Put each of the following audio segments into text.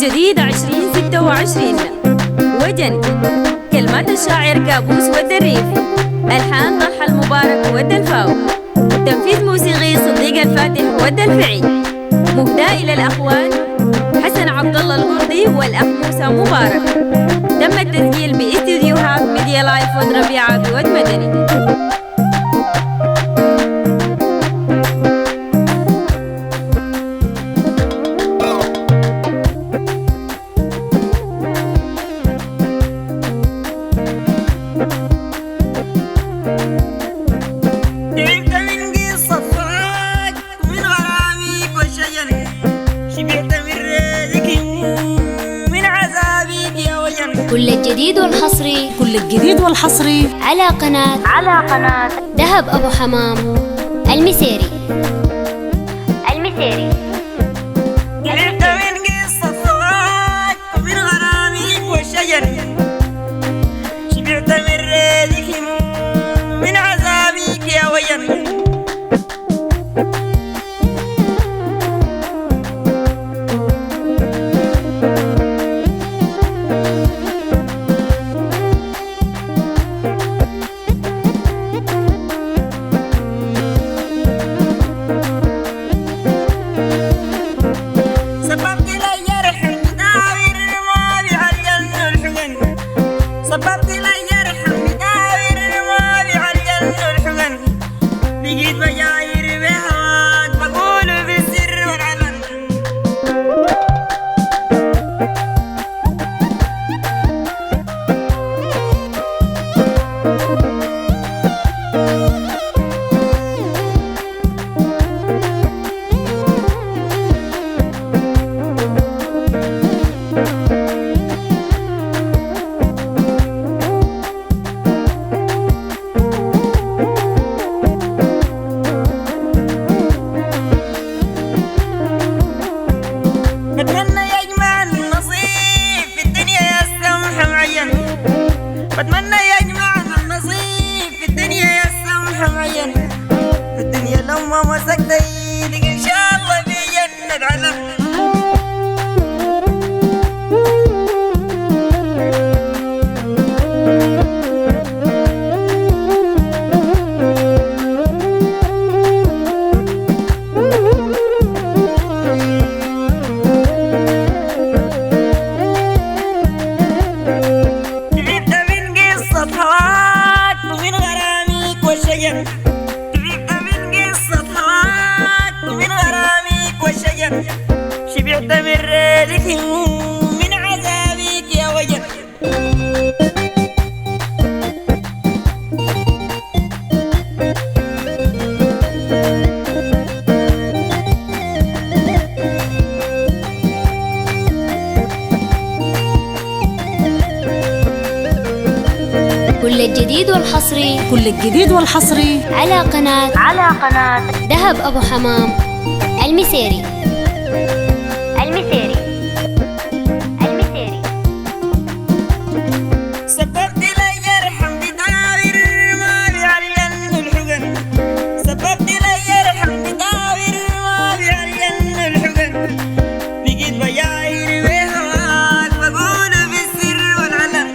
جديد 2026 وجن. كلمات الشاعر كابوس والدريف، ألحان ضحى المبارك والدلفاو، تنفيذ موسيقي صديق الفاتح والدلفعي، مهداة إلى الأخوان حسن عبد الله الغردي والأخ موسى مبارك. تم التسجيل باستديوهات ميديا لايف ود ربيعة بود مدني. كل الجديد والحصري على قناة دهب أبو حمام المسيري. تعبت من قصة صواك ومن غرامك والشجر، شبعت من ريدك من عذابك يا وجر. صببت لي يرحم مداور المالي عالجن الحزن، بقيت بجاير بهواك بقول بالسر والعلن. بتمنى يجمع النصيب في الدنيا يا السمح معين، بتمنى يجمع النصيب في الدنيا يا السمح معين. في الدنيا لو ما مسكت ايدك ان شاء الله بجنة علم. تعبت من قصة هواك ومن غرامك والشجر، شبعت من ريدك من عذابك يا وجر. كل الجديد والحصري على قناة دهب أبو حمام المسيري. سببت لي يرحم بداور المالي عالجن الحزن، سببت لي يرحم بداور المالي عالجن الحزن، بقيت بجاير بهواك بقول بالسر والعلن.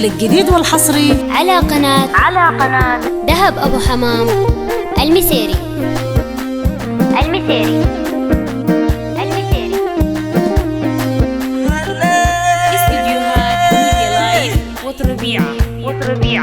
الجديد والحصري على قناة دهب أبو حمام المسيري. استديوهات ميديا لايف وتربيع